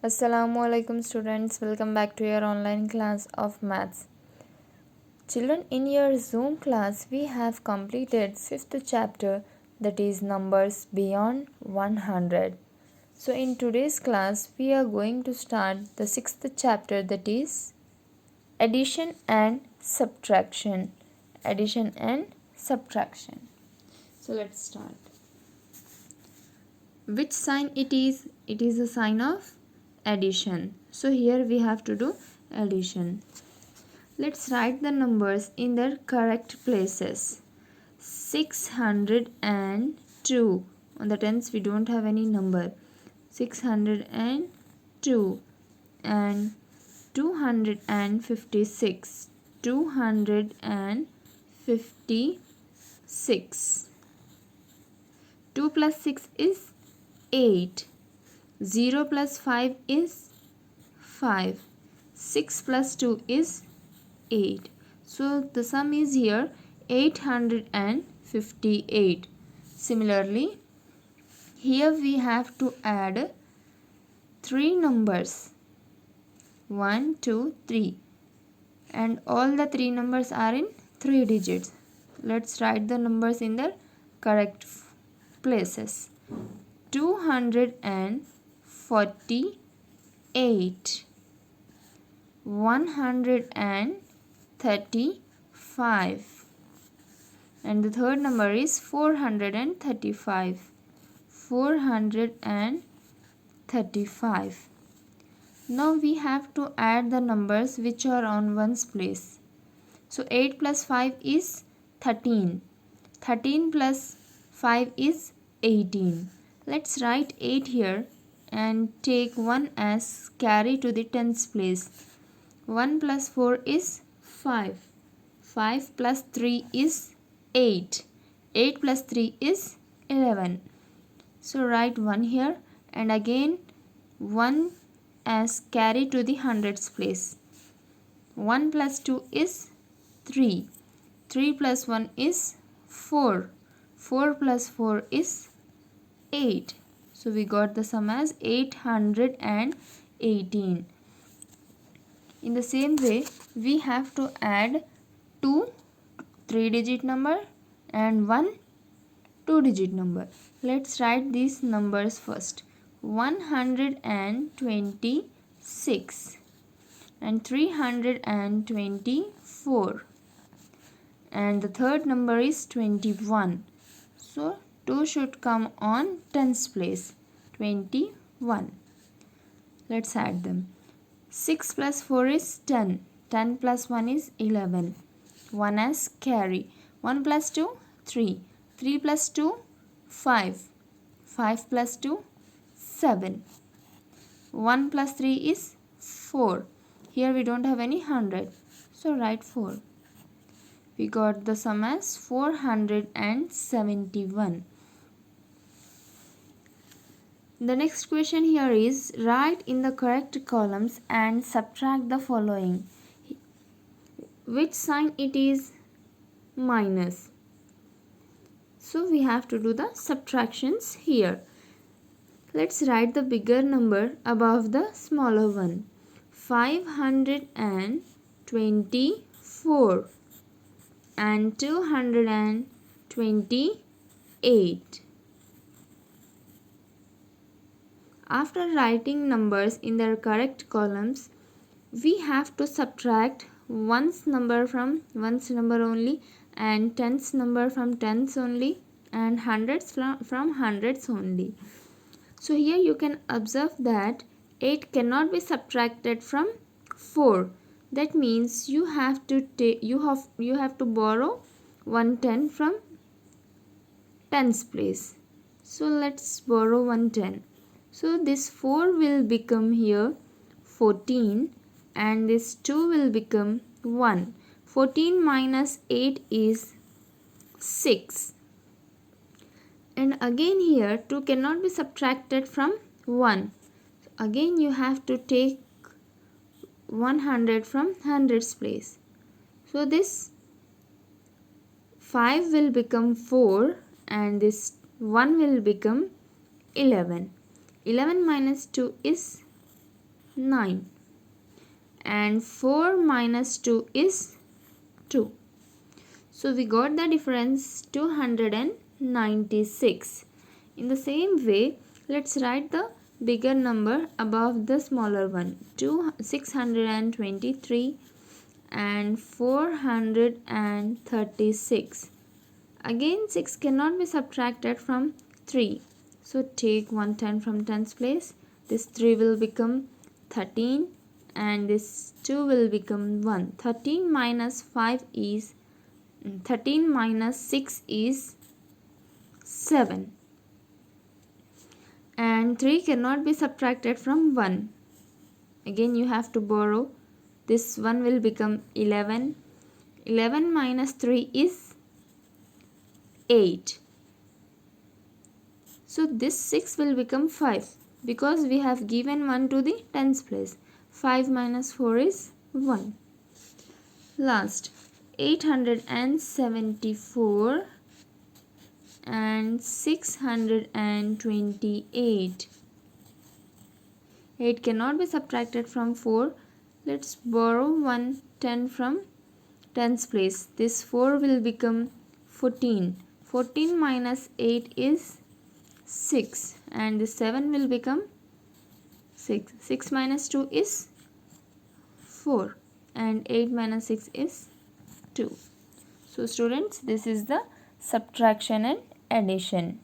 Assalamualaikum students, welcome back to your online class of maths. Children, in your Zoom class we have completed 5th chapter, that is numbers beyond 100. So in today's class we are going to start the 6th chapter, that is addition and subtraction. Addition and subtraction. So let's start. Which sign it is? It is a sign of addition. So here we have to do addition. Let's write the numbers in their correct places. 602. On the tens we don't have any number. 602 and 256. 256. 2 plus 6 is 8. 0 plus 5 is 5. 6 plus 2 is 8. So the sum is here 858. Similarly, here we have to add 3 numbers. 1, 2, 3. And all the 3 numbers are in 3 digits. Let's write the numbers in their correct places. 248, 135, and the third number is 435. 435. Now we have to add the numbers which are on ones place. So 8 plus 5 is 13. 13 plus 5 is 18. Let's write 8 here and take 1 as carry to the tens place. 1 plus 4 is 5. 5 plus 3 is 8. 8 plus 3 is 11. So write 1 here and again 1 as carry to the hundreds place. 1 plus 2 is 3. 3 plus 1 is 4. 4 plus 4 is 8. So we got the sum as 818. In the same way, we have to add 2 3-digit number and 1 2-digit number. Let's write these numbers first. 126 and 324. And the third number is 21. So 2 should come on tens place. 21. Let's add them. 6 plus 4 is 10. 10 plus 1 is 11. 1 as carry. 1 plus 2, 3. 3 plus 2, 5. 5 plus 2, 7. 1 plus 3 is 4. Here we don't have any 100. So write 4. We got the sum as 471. The next question here is write in the correct columns and subtract the following. Which sign it is? Minus. So we have to do the subtractions here. Let's write the bigger number above the smaller one. 524 and 228. After writing numbers in their correct columns, we have to subtract ones number from ones number only, and tens number from tens only, and hundreds from hundreds only. So here you can observe that 8 cannot be subtracted from 4. That means you have to borrow 110 from tens place. So let's borrow 110. So this 4 will become here 14 and this 2 will become 1. 14 minus 8 is 6. And again here 2 cannot be subtracted from 1. So again you have to take 100 from hundreds place. So this 5 will become 4 and this 1 will become 11. 11 minus 2 is 9. And 4 minus 2 is 2. So we got the difference 296. In the same way, let's write the bigger number above the smaller one. 623 and 436. Again 6 cannot be subtracted from 3. So take 110 from tens place. This 3 will become 13 and this 2 will become 1. 13 minus 6 is 7. And 3 cannot be subtracted from 1. Again you have to borrow. This 1 will become 11. 11 minus 3 is 8. So this 6 will become 5 because we have given 1 to the tens place. 5 minus 4 is 1. Last, 874 and 628. 8 cannot be subtracted from 4. Let's borrow 110 from tens place. This 4 will become 14. 14 minus 8 is 6 and this 7 will become 6. 6 minus 2 is 4 and 8 minus 6 is 2. So students, this is the subtraction and addition.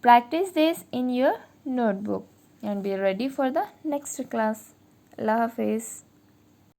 Practice this in your notebook and be ready for the next class. Allah Hafiz.